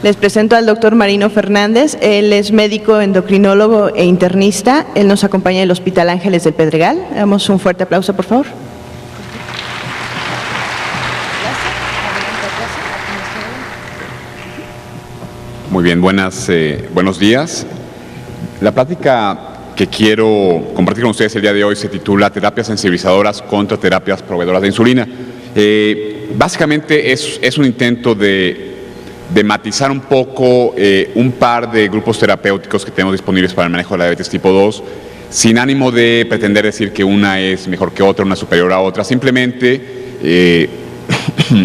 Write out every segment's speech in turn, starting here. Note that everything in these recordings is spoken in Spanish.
Les presento al doctor Marino Fernández. Él es médico, endocrinólogo e internista. Él nos acompaña del Hospital Ángeles del Pedregal. Damos un fuerte aplauso, por favor. Muy bien, buenos días. La plática que quiero compartir con ustedes el día de hoy se titula Terapias sensibilizadoras contra terapias proveedoras de insulina. Básicamente es un intento de matizar un poco un par de grupos terapéuticos que tenemos disponibles para el manejo de la diabetes tipo 2, sin ánimo de pretender decir que una es mejor que otra, una superior a otra, simplemente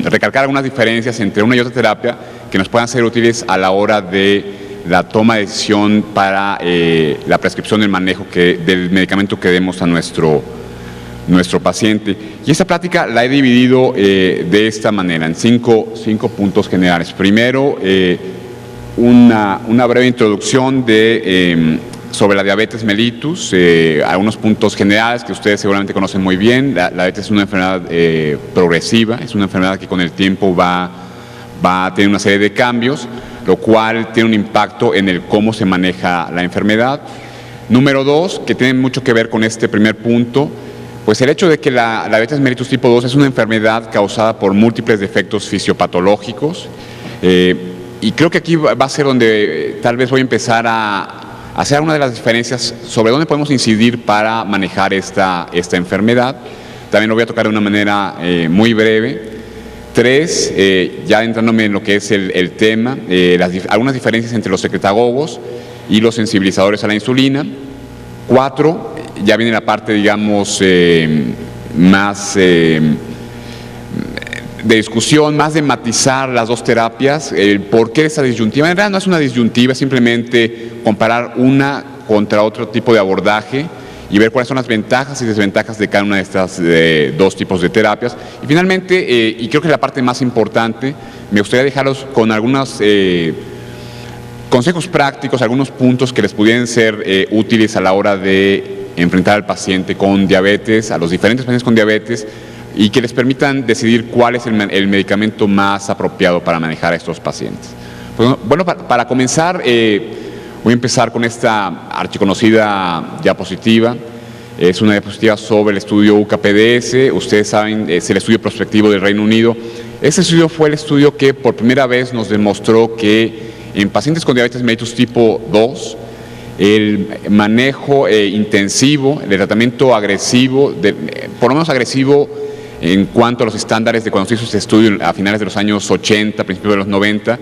recalcar algunas diferencias entre una y otra terapia que nos puedan ser útiles a la hora de la toma de decisión para la prescripción del manejo del medicamento que demos a nuestro paciente. Y esta plática la he dividido de esta manera, en cinco puntos generales. Primero, una breve introducción sobre la diabetes mellitus, algunos puntos generales que ustedes seguramente conocen muy bien. La diabetes es una enfermedad progresiva, es una enfermedad que con el tiempo va a tener una serie de cambios, lo cual tiene un impacto en el cómo se maneja la enfermedad. Número 2, que tiene mucho que ver con este primer punto, pues el hecho de que la diabetes mellitus tipo 2 es una enfermedad causada por múltiples defectos fisiopatológicos, y creo que aquí va a ser donde tal vez voy a empezar a hacer una de las diferencias sobre dónde podemos incidir para manejar esta enfermedad. También lo voy a tocar de una manera muy breve. 3, ya entrándome en lo que es el tema, algunas diferencias entre los secretagogos y los sensibilizadores a la insulina. 4, ya viene la parte, digamos, más de discusión, más de matizar las dos terapias, el por qué esta disyuntiva. En realidad no es una disyuntiva, es simplemente comparar una contra otro tipo de abordaje y ver cuáles son las ventajas y desventajas de cada una de estas dos tipos de terapias. Y finalmente, y creo que es la parte más importante, me gustaría dejarlos con algunos consejos prácticos, algunos puntos que les pudieran ser útiles a la hora de enfrentar al paciente con diabetes, a los diferentes pacientes con diabetes, y que les permitan decidir cuál es el medicamento más apropiado para manejar a estos pacientes. Bueno, para comenzar, voy a empezar con esta archiconocida diapositiva. Es una diapositiva sobre el estudio UCA-PDS. Ustedes saben, es el estudio prospectivo del Reino Unido. Este estudio fue el estudio que por primera vez nos demostró que en pacientes con diabetes mellitus tipo 2, el manejo intensivo, el tratamiento agresivo, por lo menos agresivo en cuanto a los estándares de cuando se hizo este estudio a finales de los años 80, principios de los 90,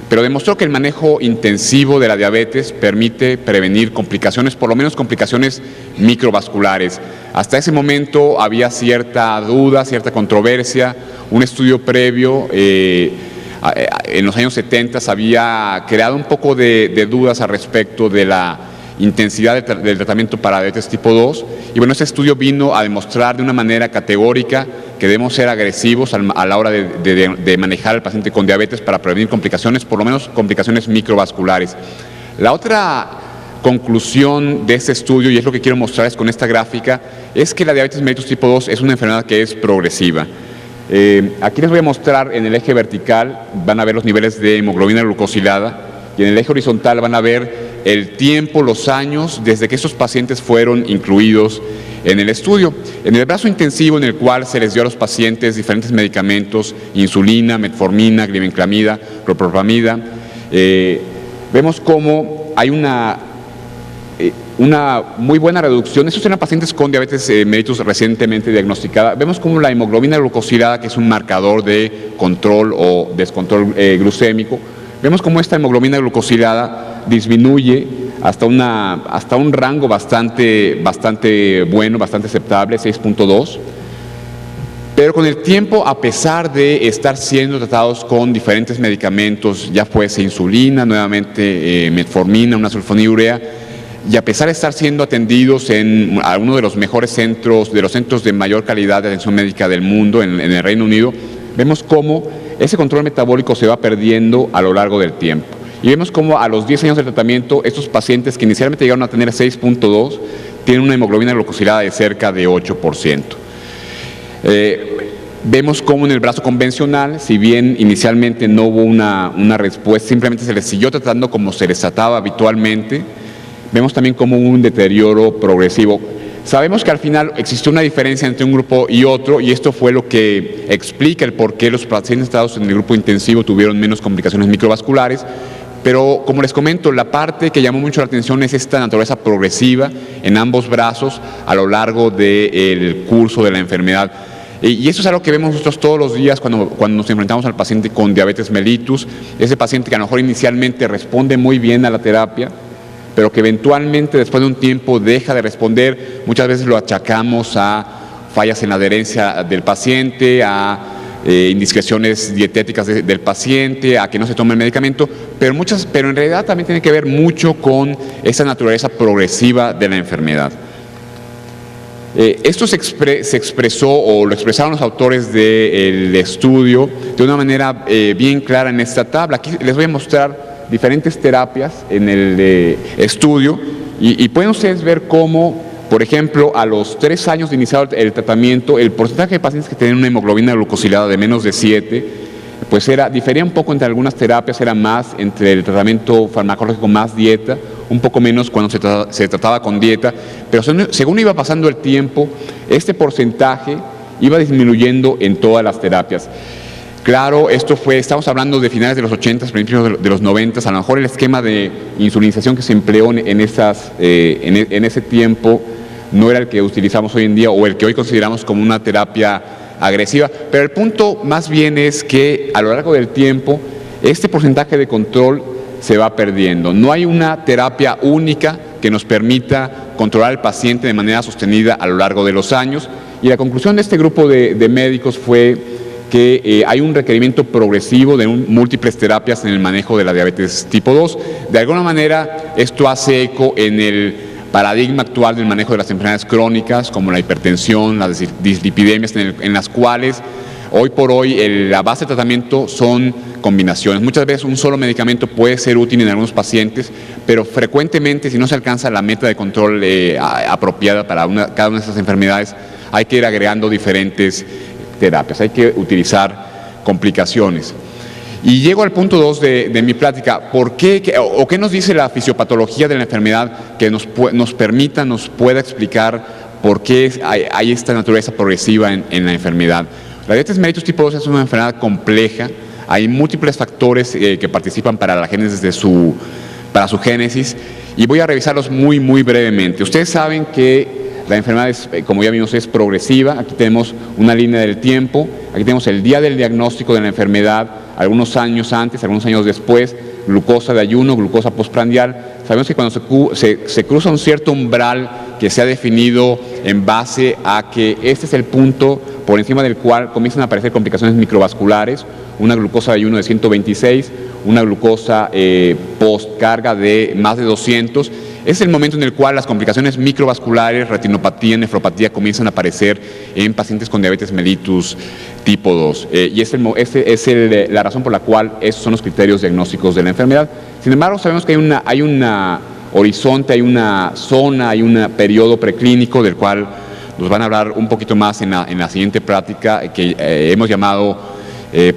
pero demostró que el manejo intensivo de la diabetes permite prevenir complicaciones, por lo menos complicaciones microvasculares. Hasta ese momento había cierta duda, cierta controversia. Un estudio previo en los años 70 había creado un poco de dudas al respecto de la intensidad del tratamiento para diabetes tipo 2, y bueno, este estudio vino a demostrar de una manera categórica que debemos ser agresivos a la hora de manejar al paciente con diabetes para prevenir complicaciones, por lo menos complicaciones microvasculares. La otra conclusión de este estudio, y es lo que quiero mostrarles con esta gráfica, es que la diabetes mellitus tipo 2 es una enfermedad que es progresiva. Aquí les voy a mostrar en el eje vertical, van a ver los niveles de hemoglobina glucosilada, y en el eje horizontal van a ver el tiempo, los años, desde que estos pacientes fueron incluidos en el estudio. En el brazo intensivo, en el cual se les dio a los pacientes diferentes medicamentos, insulina, metformina, glibenclamida, clopropamida, vemos cómo hay una muy buena reducción. Estos eran pacientes con diabetes mellitus recientemente diagnosticada. Vemos como la hemoglobina glucosilada, que es un marcador de control o descontrol glucémico, vemos como esta hemoglobina glucosilada disminuye hasta un rango bastante bueno, bastante aceptable, 6.2. Pero con el tiempo, a pesar de estar siendo tratados con diferentes medicamentos, ya fuese insulina, nuevamente metformina, una sulfonilurea, y a pesar de estar siendo atendidos en alguno de los mejores centros, de los centros de mayor calidad de atención médica del mundo, en el Reino Unido, vemos cómo ese control metabólico se va perdiendo a lo largo del tiempo. Y vemos cómo a los 10 años de tratamiento, estos pacientes que inicialmente llegaron a tener 6.2, tienen una hemoglobina glucosilada de cerca de 8%. Vemos cómo en el brazo convencional, si bien inicialmente no hubo una respuesta, simplemente se les siguió tratando como se les trataba habitualmente, vemos también cómo hubo un deterioro progresivo. Sabemos que al final existió una diferencia entre un grupo y otro, y esto fue lo que explica el por qué los pacientes tratados en el grupo intensivo tuvieron menos complicaciones microvasculares, pero como les comento, la parte que llamó mucho la atención es esta naturaleza progresiva en ambos brazos a lo largo del curso de la enfermedad. Y eso es algo que vemos nosotros todos los días cuando nos enfrentamos al paciente con diabetes mellitus, ese paciente que a lo mejor inicialmente responde muy bien a la terapia, pero que eventualmente después de un tiempo deja de responder. Muchas veces lo achacamos a fallas en la adherencia del paciente, a indiscreciones dietéticas del paciente, a que no se tome el medicamento, pero en realidad también tiene que ver mucho con esa naturaleza progresiva de la enfermedad. Esto se expresó, o lo expresaron los autores del estudio de una manera bien clara en esta tabla. Aquí les voy a mostrar diferentes terapias en el estudio y pueden ustedes ver cómo, por ejemplo, a los 3 años de iniciar el tratamiento, el porcentaje de pacientes que tenían una hemoglobina glucosilada de menos de 7, pues difería un poco entre algunas terapias, era más entre el tratamiento farmacológico más dieta, un poco menos cuando se trataba con dieta, pero según iba pasando el tiempo, este porcentaje iba disminuyendo en todas las terapias. Claro, estamos hablando de finales de los 80, principios de los 90, a lo mejor el esquema de insulinización que se empleó en ese tiempo no era el que utilizamos hoy en día o el que hoy consideramos como una terapia agresiva, pero el punto más bien es que a lo largo del tiempo este porcentaje de control se va perdiendo. No hay una terapia única que nos permita controlar al paciente de manera sostenida a lo largo de los años, y la conclusión de este grupo de médicos fue que hay un requerimiento progresivo de múltiples terapias en el manejo de la diabetes tipo 2. De alguna manera esto hace eco en el paradigma actual del manejo de las enfermedades crónicas como la hipertensión, las dislipidemias, en las cuales hoy por hoy la base de tratamiento son combinaciones. Muchas veces un solo medicamento puede ser útil en algunos pacientes, pero frecuentemente si no se alcanza la meta de control apropiada para cada una de estas enfermedades, hay que ir agregando diferentes terapias, hay que utilizar complicaciones. Y llego al punto 2 de mi plática. ¿Por qué o qué nos dice la fisiopatología de la enfermedad que nos pueda explicar por qué hay esta naturaleza progresiva en la enfermedad? La diabetes mellitus tipo 2 es una enfermedad compleja. Hay múltiples factores que participan para la génesis para su génesis, y voy a revisarlos muy brevemente. Ustedes saben que la enfermedad, como ya vimos, es progresiva. Aquí tenemos una línea del tiempo, aquí tenemos el día del diagnóstico de la enfermedad, algunos años antes, algunos años después, glucosa de ayuno, glucosa postprandial. Sabemos que cuando se cruza un cierto umbral que se ha definido en base a que este es el punto por encima del cual comienzan a aparecer complicaciones microvasculares, una glucosa de ayuno de 126, una glucosa postcarga de más de 200, es el momento en el cual las complicaciones microvasculares, retinopatía, nefropatía comienzan a aparecer en pacientes con diabetes mellitus tipo 2. Y es la razón por la cual esos son los criterios diagnósticos de la enfermedad. Sin embargo, sabemos que hay una horizonte, hay una zona, hay un periodo preclínico del cual nos van a hablar un poquito más en la siguiente práctica, que hemos llamado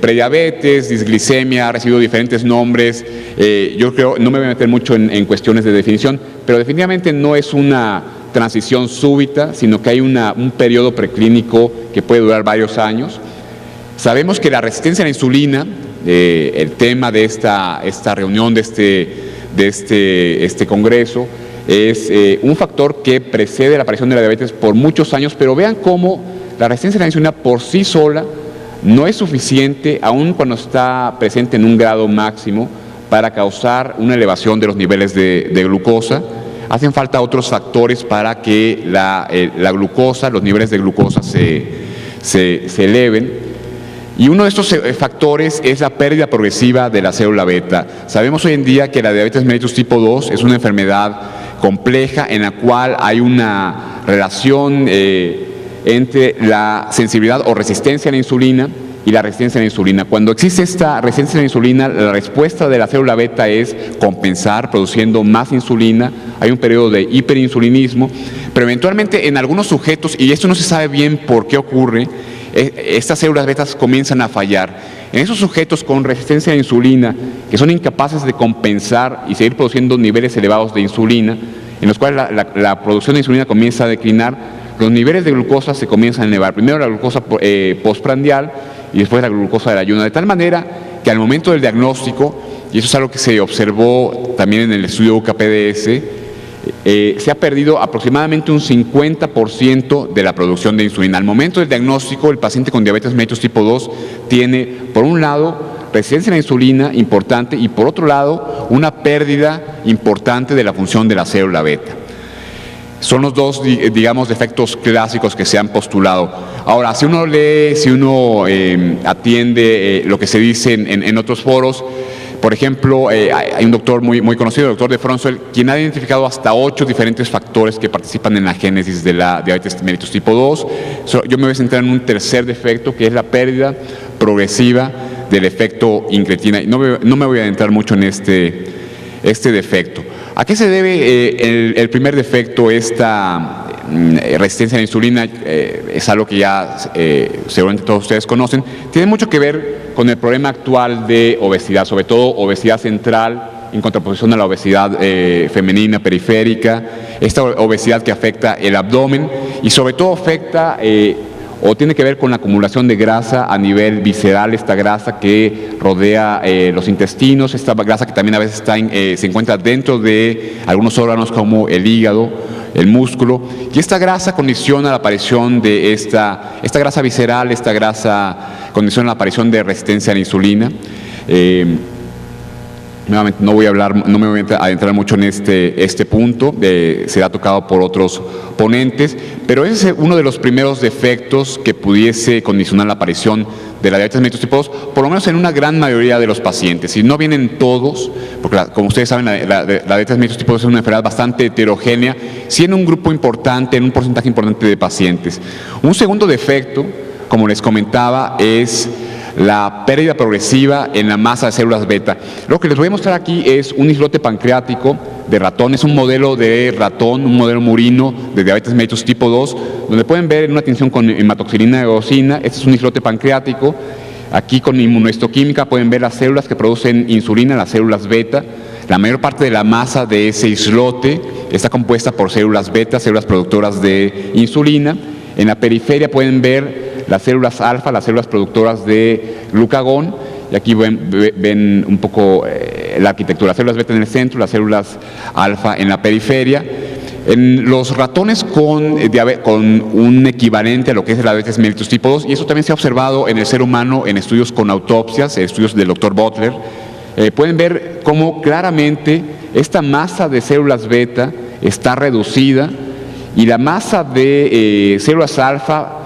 prediabetes, disglicemia, ha recibido diferentes nombres. Yo creo, no me voy a meter mucho en cuestiones de definición, pero definitivamente no es una transición súbita, sino que hay un periodo preclínico que puede durar varios años. Sabemos que la resistencia a la insulina, el tema de esta reunión, de este congreso, es un factor que precede la aparición de la diabetes por muchos años, pero vean cómo la resistencia a la insulina por sí sola no es suficiente, aun cuando está presente en un grado máximo, para causar una elevación de los niveles de glucosa. Hacen falta otros factores para que la glucosa, los niveles de glucosa se eleven. Y uno de estos factores es la pérdida progresiva de la célula beta. Sabemos hoy en día que la diabetes mellitus tipo 2 es una enfermedad compleja en la cual hay una relación entre la sensibilidad o resistencia a la insulina y la resistencia a la insulina. Cuando existe esta resistencia a la insulina, la respuesta de la célula beta es compensar produciendo más insulina. Hay un periodo de hiperinsulinismo, pero eventualmente en algunos sujetos, y esto no se sabe bien por qué ocurre, estas células betas comienzan a fallar. En esos sujetos con resistencia a la insulina, que son incapaces de compensar y seguir produciendo niveles elevados de insulina, en los cuales la producción de insulina comienza a declinar, los niveles de glucosa se comienzan a elevar. Primero la glucosa postprandial y después la glucosa del ayuno, de tal manera que al momento del diagnóstico, y eso es algo que se observó también en el estudio UCAPDS, se ha perdido aproximadamente un 50% de la producción de insulina. Al momento del diagnóstico, el paciente con diabetes mellitus tipo 2 tiene, por un lado, resistencia a la insulina importante y, por otro lado, una pérdida importante de la función de la célula beta. Son los dos, digamos, defectos clásicos que se han postulado. Ahora, si uno lee, si uno atiende lo que se dice en otros foros, por ejemplo, hay un doctor muy conocido, el doctor de Fronswell, quien ha identificado hasta 8 diferentes factores que participan en la génesis de la diabetes mellitus tipo 2. Yo me voy a centrar en un tercer defecto, que es la pérdida progresiva del efecto incretina. No me voy a adentrar mucho en este defecto. ¿A qué se debe el primer defecto, esta resistencia a la insulina? Es algo que ya seguramente todos ustedes conocen. Tiene mucho que ver con el problema actual de obesidad, sobre todo obesidad central en contraposición a la obesidad femenina periférica, esta obesidad que afecta el abdomen y sobre todo afecta o tiene que ver con la acumulación de grasa a nivel visceral, esta grasa que rodea los intestinos, esta grasa que también a veces se encuentra dentro de algunos órganos como el hígado, el músculo, y esta grasa condiciona la aparición de esta grasa visceral, esta grasa condiciona la aparición de resistencia a la insulina. Nuevamente no me voy a adentrar mucho en este punto, será tocado por otros ponentes, pero ese es uno de los primeros defectos que pudiese condicionar la aparición de la diabetes mellitus tipo 2, por lo menos en una gran mayoría de los pacientes. Si no vienen todos, porque como ustedes saben, la diabetes mellitus tipo 2 es una enfermedad bastante heterogénea, sí en un grupo importante, en un porcentaje importante de pacientes. Un segundo defecto, como les comentaba, es la pérdida progresiva en la masa de células beta. Lo que les voy a mostrar aquí es un islote pancreático de ratón, es un modelo de ratón, un modelo murino de diabetes mellitus tipo 2, donde pueden ver en una tinción con hematoxilina y eosina. Este es un islote pancreático. Aquí con inmunohistoquímica pueden ver las células que producen insulina, las células beta. La mayor parte de la masa de ese islote está compuesta por células beta, células productoras de insulina. En la periferia pueden ver las células alfa, las células productoras de glucagón, y aquí ven un poco la arquitectura, las células beta en el centro, las células alfa en la periferia. En los ratones con un equivalente a lo que es la diabetes mellitus tipo 2, y eso también se ha observado en el ser humano en estudios con autopsias, estudios del Dr. Butler, pueden ver cómo claramente esta masa de células beta está reducida y la masa de células alfa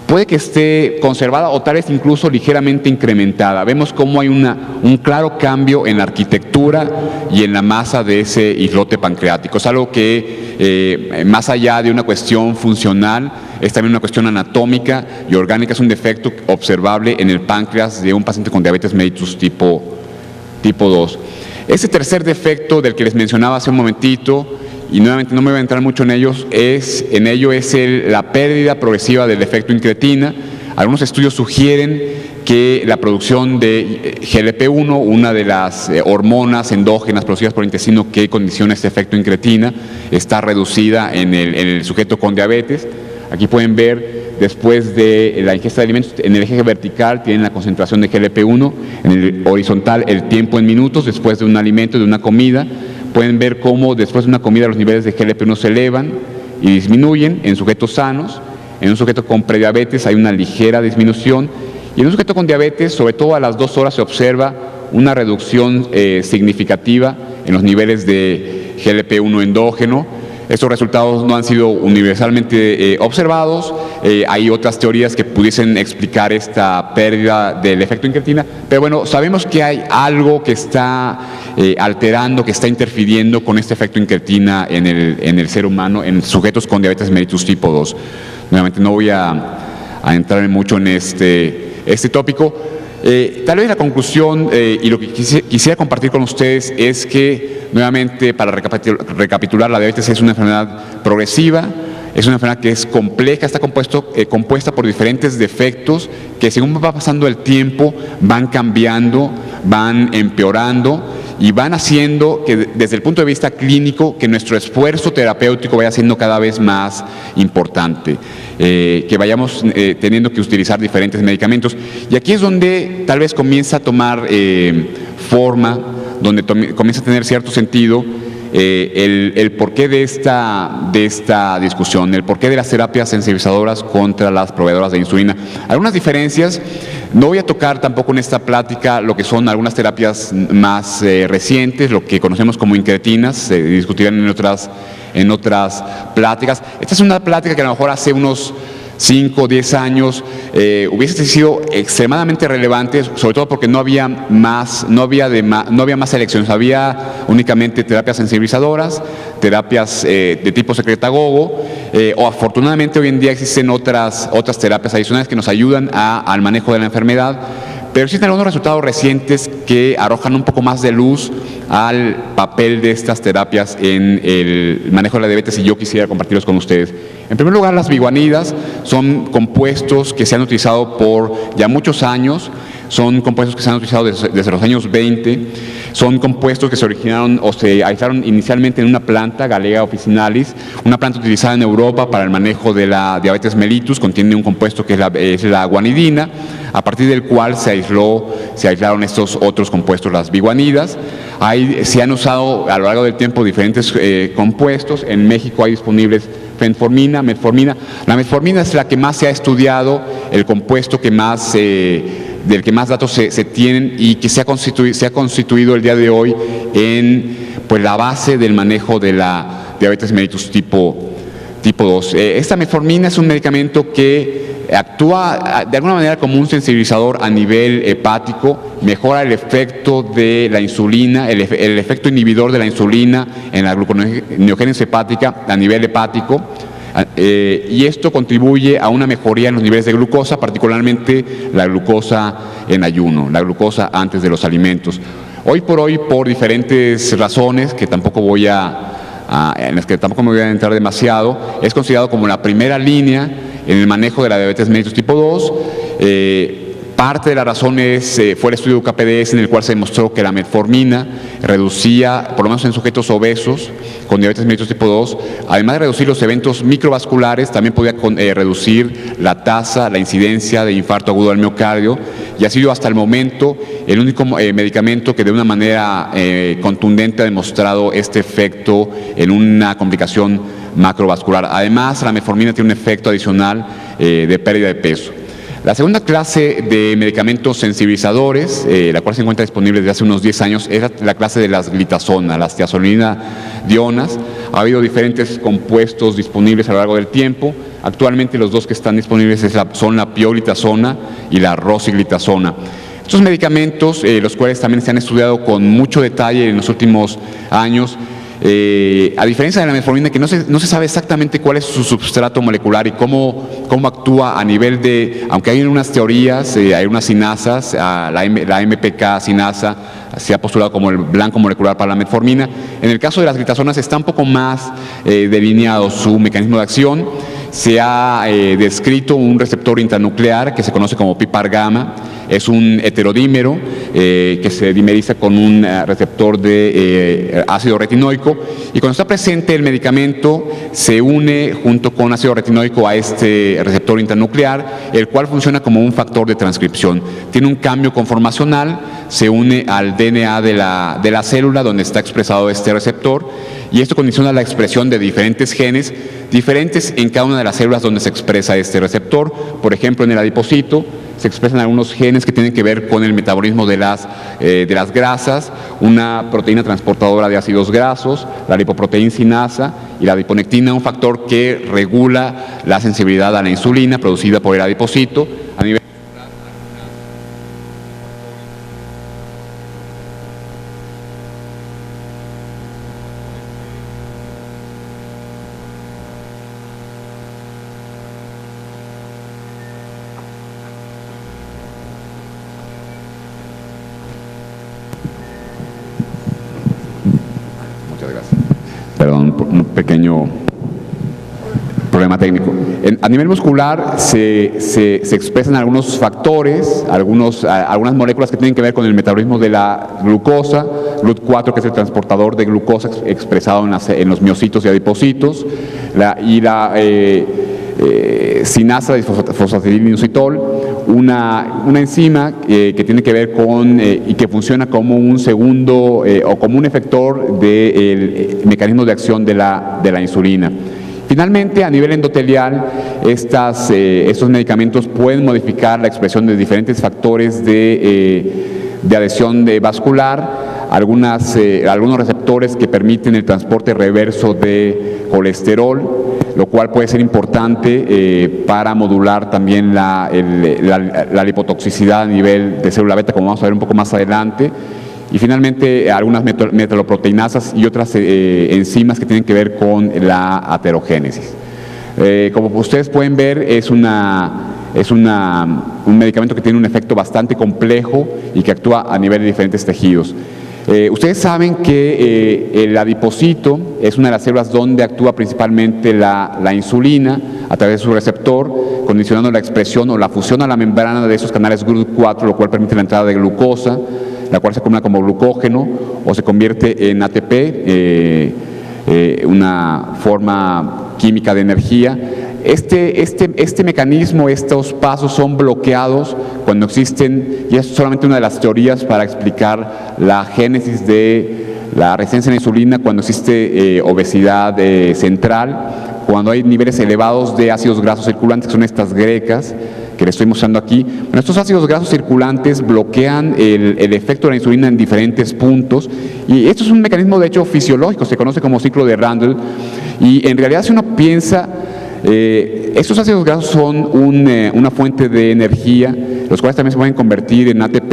puede que esté conservada o tal vez incluso ligeramente incrementada. Vemos cómo hay un claro cambio en la arquitectura y en la masa de ese islote pancreático. Es algo que más allá de una cuestión funcional, es también una cuestión anatómica y orgánica, es un defecto observable en el páncreas de un paciente con diabetes mellitus tipo 2. Ese tercer defecto del que les mencionaba hace un momentito, y nuevamente no me voy a entrar mucho en ello, es la pérdida progresiva del efecto incretina. Algunos estudios sugieren que la producción de GLP-1, una de las hormonas endógenas producidas por el intestino que condiciona este efecto incretina, está reducida en el sujeto con diabetes. Aquí pueden ver, después de la ingesta de alimentos, en el eje vertical tienen la concentración de GLP-1, en el horizontal el tiempo en minutos después de un alimento, de una comida. Pueden ver cómo después de una comida los niveles de GLP-1 se elevan y disminuyen en sujetos sanos. En un sujeto con prediabetes hay una ligera disminución, y en un sujeto con diabetes, sobre todo a las 2 horas, se observa una reducción significativa en los niveles de GLP-1 endógeno. Estos resultados no han sido universalmente observados. Hay otras teorías que pudiesen explicar esta pérdida del efecto incretina, pero bueno, sabemos que hay algo que está alterando, que está interfiriendo con este efecto incretina en el ser humano, en sujetos con diabetes mellitus tipo 2. Nuevamente no voy a entrar mucho en este tópico. Tal vez la conclusión y lo que quisiera compartir con ustedes es que, nuevamente, para recapitular, la diabetes es una enfermedad progresiva, Es una enfermedad que es compleja, está compuesta por diferentes defectos que según va pasando el tiempo van cambiando, van empeorando y van haciendo que desde el punto de vista clínico que nuestro esfuerzo terapéutico vaya siendo cada vez más importante, que vayamos teniendo que utilizar diferentes medicamentos. Y aquí es donde tal vez comienza a tomar forma, donde comienza a tener cierto sentido el porqué de esta discusión, el porqué de las terapias sensibilizadoras contra las proveedoras de insulina. Algunas diferencias, no voy a tocar tampoco en esta plática lo que son algunas terapias más recientes, lo que conocemos como incretinas, se discutirán en otras pláticas. Esta es una plática que a lo mejor hace unos 5 o 10 años hubiese sido extremadamente relevante, sobre todo porque no había más elecciones, había únicamente terapias sensibilizadoras, terapias de tipo secretagogo, o afortunadamente hoy en día existen otras terapias adicionales que nos ayudan al manejo de la enfermedad. Pero existen algunos resultados recientes que arrojan un poco más de luz al papel de estas terapias en el manejo de la diabetes y yo quisiera compartirlos con ustedes. En primer lugar, las biguanidas son compuestos que se han utilizado por ya muchos años, son compuestos que se han utilizado desde los años 20, son compuestos que se originaron o se aislaron inicialmente en una planta, Galega officinalis, una planta utilizada en Europa para el manejo de la diabetes mellitus, contiene un compuesto que es la guanidina, a partir del cual se aislaron estos otros compuestos, las biguanidas. Se han usado a lo largo del tiempo diferentes compuestos. En México hay disponibles fenformina, metformina. La metformina es la que más se ha estudiado, el compuesto que más del que más datos se tienen y que se ha constituido el día de hoy en pues, la base del manejo de la diabetes mellitus tipo 2. Esta metformina es un medicamento que actúa de alguna manera como un sensibilizador a nivel hepático, mejora el efecto de la insulina, el efecto inhibidor de la insulina en la gluconeogénesis hepática a nivel hepático. Y esto contribuye a una mejoría en los niveles de glucosa, particularmente la glucosa en ayuno, la glucosa antes de los alimentos. Hoy por hoy, por diferentes razones que tampoco en las que tampoco me voy a entrar demasiado, es considerado como la primera línea en el manejo de la diabetes mellitus tipo 2. Parte de la razón fue el estudio UKPDS en el cual se demostró que la metformina reducía, por lo menos en sujetos obesos con diabetes mellitus tipo 2, además de reducir los eventos microvasculares, también podía reducir la tasa, la incidencia de infarto agudo del miocardio, y ha sido hasta el momento el único medicamento que de una manera contundente ha demostrado este efecto en una complicación macrovascular. Además, la metformina tiene un efecto adicional de pérdida de peso. La segunda clase de medicamentos sensibilizadores, la cual se encuentra disponible desde hace unos 10 años, es la clase de las glitazonas, las tiazolinadionas. Ha habido diferentes compuestos disponibles a lo largo del tiempo. Actualmente los dos que están disponibles son la pioglitazona y la rosiglitazona. Estos medicamentos, los cuales también se han estudiado con mucho detalle en los últimos años, a diferencia de la metformina, que no se sabe exactamente cuál es su substrato molecular y cómo actúa a nivel de, aunque hay unas teorías, hay unas sinasas, la MPK sinasa se ha postulado como el blanco molecular para la metformina. En el caso de las glitazonas está un poco más delineado su mecanismo de acción. Se ha descrito un receptor intranuclear que se conoce como PPAR gamma. Es un heterodímero que se dimeriza con un receptor de ácido retinoico, y cuando está presente el medicamento se une junto con ácido retinoico a este receptor intranuclear, el cual funciona como un factor de transcripción. Tiene un cambio conformacional, se une al DNA de la célula donde está expresado este receptor, y esto condiciona la expresión de diferentes genes diferentes en cada una de las células donde se expresa este receptor. Por ejemplo, en el adipocito se expresan algunos genes que tienen que ver con el metabolismo de las grasas, una proteína transportadora de ácidos grasos, la lipoproteína sinasa y la adiponectina, un factor que regula la sensibilidad a la insulina producida por el adipocito. A nivel problema técnico. A nivel muscular se expresan algunos factores, algunas moléculas que tienen que ver con el metabolismo de la glucosa, GLUT4, que es el transportador de glucosa expresado en los miocitos y adipocitos, y la sinasa de fosfatidilinositol, una enzima que tiene que ver con y que funciona como un segundo o como un efector del mecanismo de acción de la insulina. Finalmente, a nivel endotelial, estos medicamentos pueden modificar la expresión de diferentes factores de adhesión vascular, algunos receptores que permiten el transporte reverso de colesterol, lo cual puede ser importante para modular también la lipotoxicidad a nivel de célula beta, como vamos a ver un poco más adelante. Y finalmente algunas metaloproteinasas y otras enzimas que tienen que ver con la aterogénesis. Como ustedes pueden ver, es un medicamento que tiene un efecto bastante complejo y que actúa a nivel de diferentes tejidos. Ustedes saben que el adipocito es una de las células donde actúa principalmente la insulina a través de su receptor, condicionando la expresión o la fusión a la membrana de esos canales GLUT4, lo cual permite la entrada de glucosa, la cual se acumula como glucógeno o se convierte en ATP, una forma química de energía. Este mecanismo, estos pasos son bloqueados cuando existen, y es solamente una de las teorías para explicar la génesis de la resistencia a la insulina, cuando existe obesidad central, cuando hay niveles elevados de ácidos grasos circulantes, que son estas grecas, que les estoy mostrando aquí. Bueno, estos ácidos grasos circulantes bloquean el efecto de la insulina en diferentes puntos, y esto es un mecanismo de hecho fisiológico, se conoce como ciclo de Randle, y en realidad si uno piensa, estos ácidos grasos son una fuente de energía, los cuales también se pueden convertir en ATP,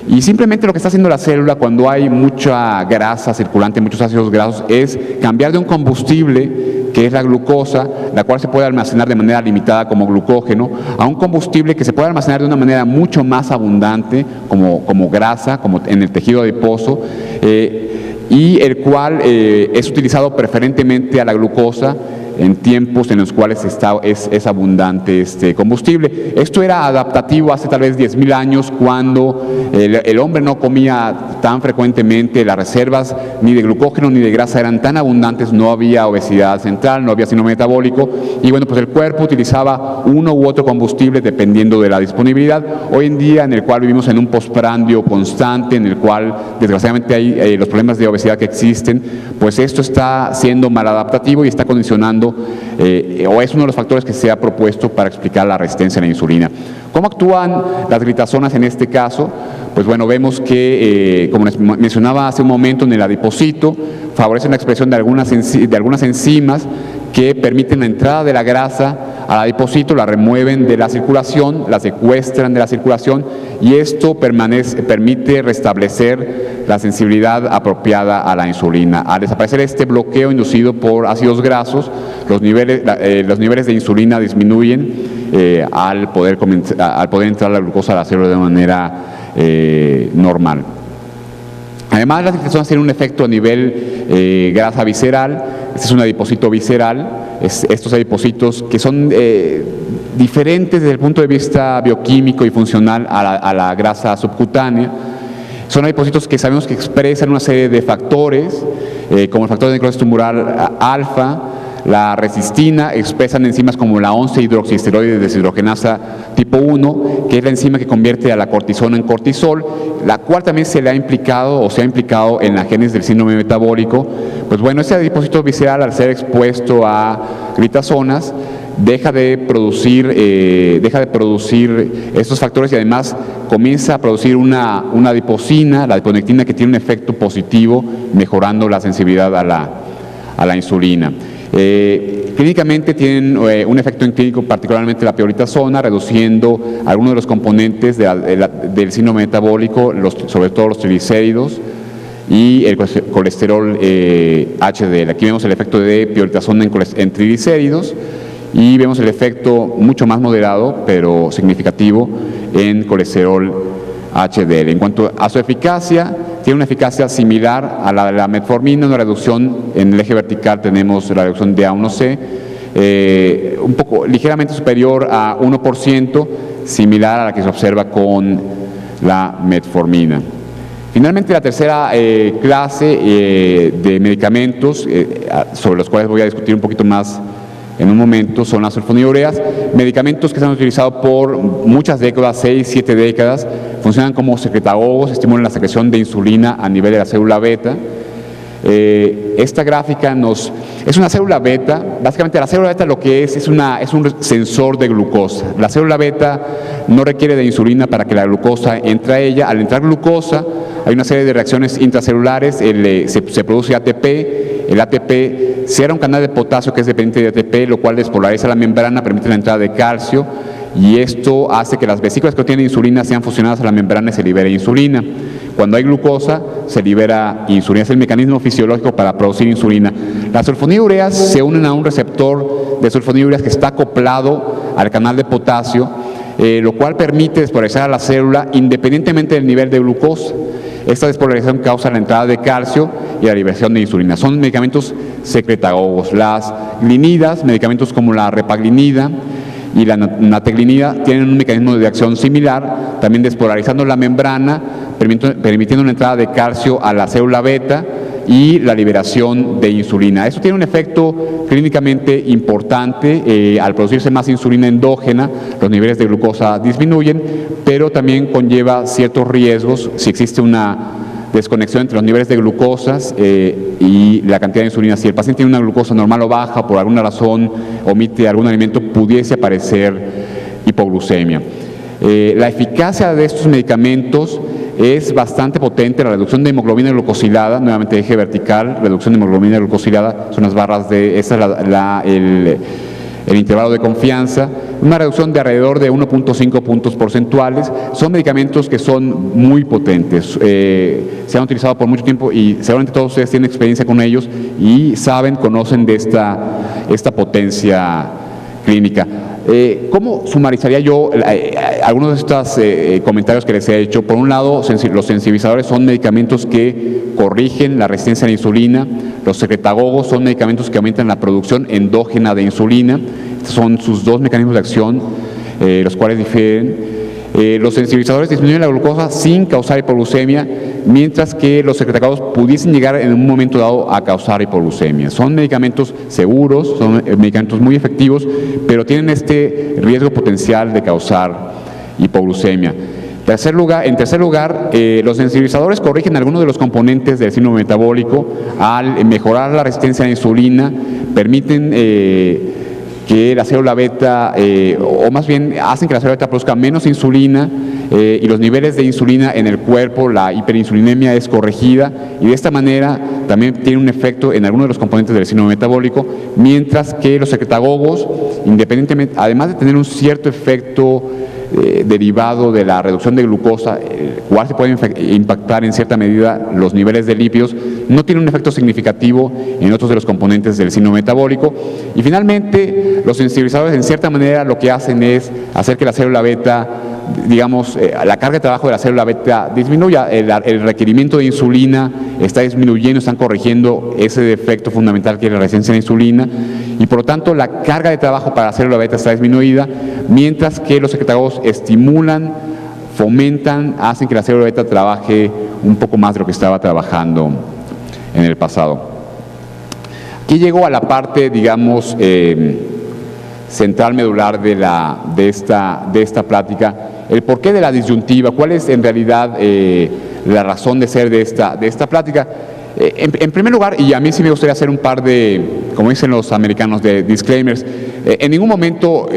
y simplemente lo que está haciendo la célula cuando hay mucha grasa circulante, muchos ácidos grasos, es cambiar de un combustible, que es la glucosa, la cual se puede almacenar de manera limitada como glucógeno, a un combustible que se puede almacenar de una manera mucho más abundante, como grasa, como en el tejido adiposo, y el cual es utilizado preferentemente a la glucosa en tiempos en los cuales es abundante este combustible. Esto era adaptativo hace tal vez 10.000 años, cuando el hombre no comía tan frecuentemente, las reservas ni de glucógeno ni de grasa eran tan abundantes, no había obesidad central, no había síndrome metabólico, y bueno, pues el cuerpo utilizaba uno u otro combustible dependiendo de la disponibilidad. Hoy en día, en el cual vivimos en un postprandio constante, en el cual desgraciadamente hay los problemas de obesidad que existen, pues esto está siendo maladaptativo y está condicionando o es uno de los factores que se ha propuesto para explicar la resistencia a la insulina. ¿Cómo actúan las glitazonas en este caso? Pues bueno, vemos que, como les mencionaba hace un momento, en el adipocito favorecen la expresión de algunas enzimas que permiten la entrada de la grasa al adipocito, la remueven de la circulación, la secuestran de la circulación, y esto permite restablecer la sensibilidad apropiada a la insulina. Al desaparecer este bloqueo inducido por ácidos grasos, los niveles de insulina disminuyen al poder entrar la glucosa a la célula de manera normal. Además, las glitazonas tienen un efecto a nivel grasa visceral. Este es un adipocito visceral. Estos adipocitos que son diferentes desde el punto de vista bioquímico y funcional a la grasa subcutánea. Son adipocitos que sabemos que expresan una serie de factores, como el factor de necrosis tumoral alfa, la resistina, expresan enzimas como la 11-hidroxiesteroide deshidrogenasa tipo 1, que es la enzima que convierte a la cortisona en cortisol, la cual también se ha implicado en la génesis del síndrome metabólico. Pues bueno, ese adipocito visceral, al ser expuesto a glitazonas, deja de producir estos factores, y además comienza a producir una adipocina, la adiponectina, que tiene un efecto positivo, mejorando la sensibilidad a la insulina. Clínicamente tienen un efecto en clínico, particularmente la pioglitazona, reduciendo algunos de los componentes del síndrome metabólico, sobre todo los triglicéridos y el colesterol HDL. Aquí vemos el efecto de pioglitazona en triglicéridos, y vemos el efecto mucho más moderado, pero significativo, en colesterol HDL. En cuanto a su eficacia, tiene una eficacia similar a la de la metformina, una reducción en el eje vertical, tenemos la reducción de A1C, un poco ligeramente superior a 1%, similar a la que se observa con la metformina. Finalmente, la tercera clase de medicamentos, sobre los cuales voy a discutir un poquito más en un momento, son las sulfonilureas, medicamentos que se han utilizado por muchas décadas, 6, 7 décadas, funcionan como secretagogos, estimulan la secreción de insulina a nivel de la célula beta. Esta gráfica es una célula beta. Básicamente la célula beta lo que es un sensor de glucosa. La célula beta no requiere de insulina para que la glucosa entre a ella. Al entrar glucosa hay una serie de reacciones intracelulares, se produce ATP, el ATP cierra un canal de potasio que es dependiente de ATP, lo cual despolariza la membrana, permite la entrada de calcio, y esto hace que las vesículas que contienen insulina sean fusionadas a la membrana y se libere insulina. Cuando hay glucosa, se libera insulina. Es el mecanismo fisiológico para producir insulina. Las sulfonilureas se unen a un receptor de sulfonilureas que está acoplado al canal de potasio, lo cual permite despolarizar a la célula independientemente del nivel de glucosa. Esta despolarización causa la entrada de calcio y la liberación de insulina. Son medicamentos secretagogos. Las glinidas, medicamentos como la repaglinida y la nateglinida, tienen un mecanismo de acción similar, también despolarizando la membrana, permitiendo una entrada de calcio a la célula beta y la liberación de insulina. Esto tiene un efecto clínicamente importante. Al producirse más insulina endógena, los niveles de glucosa disminuyen, pero también conlleva ciertos riesgos si existe una desconexión entre los niveles de glucosas y la cantidad de insulina. Si el paciente tiene una glucosa normal o baja, por alguna razón omite algún alimento, pudiese aparecer hipoglucemia. La eficacia de estos medicamentos es bastante potente. La reducción de hemoglobina glucosilada, nuevamente eje vertical, reducción de hemoglobina glucosilada, son las barras de, esta es el intervalo de confianza, una reducción de alrededor de 1.5 puntos porcentuales. Son medicamentos que son muy potentes, se han utilizado por mucho tiempo y seguramente todos ustedes tienen experiencia con ellos y conocen de esta potencia clínica. ¿Cómo sumarizaría yo algunos de estos comentarios que les he hecho? Por un lado, los sensibilizadores son medicamentos que corrigen la resistencia a la insulina. Los secretagogos son medicamentos que aumentan la producción endógena de insulina. Estos son sus dos mecanismos de acción, los cuales difieren. Los sensibilizadores disminuyen la glucosa sin causar hipoglucemia, mientras que los secretagogos pudiesen llegar en un momento dado a causar hipoglucemia. Son medicamentos seguros, son medicamentos muy efectivos, pero tienen este riesgo potencial de causar hipoglucemia. En tercer lugar, los sensibilizadores corrigen algunos de los componentes del síndrome metabólico al mejorar la resistencia a la insulina, permiten que la célula beta, o más bien hacen que la célula beta produzca menos insulina y los niveles de insulina en el cuerpo, la hiperinsulinemia es corregida, y de esta manera también tiene un efecto en algunos de los componentes del síndrome metabólico, mientras que los secretagogos, independientemente, además de tener un cierto efecto derivado de la reducción de glucosa, cual se puede impactar en cierta medida los niveles de lípidos, no tiene un efecto significativo en otros de los componentes del síndrome metabólico. Y finalmente, los sensibilizadores en cierta manera lo que hacen es hacer que la célula beta, digamos, la carga de trabajo de la célula beta disminuya, el requerimiento de insulina está disminuyendo, están corrigiendo ese defecto fundamental que es la resistencia a la insulina, y por lo tanto la carga de trabajo para la célula beta está disminuida, mientras que los secretagogos estimulan, fomentan, hacen que la célula beta trabaje un poco más de lo que estaba trabajando en el pasado. Aquí llego a la parte, digamos, central medular de esta plática, el porqué de la disyuntiva, cuál es en realidad la razón de ser de esta plática. En primer lugar, y a mí sí me gustaría hacer un par de, como dicen los americanos, de disclaimers, en ningún momento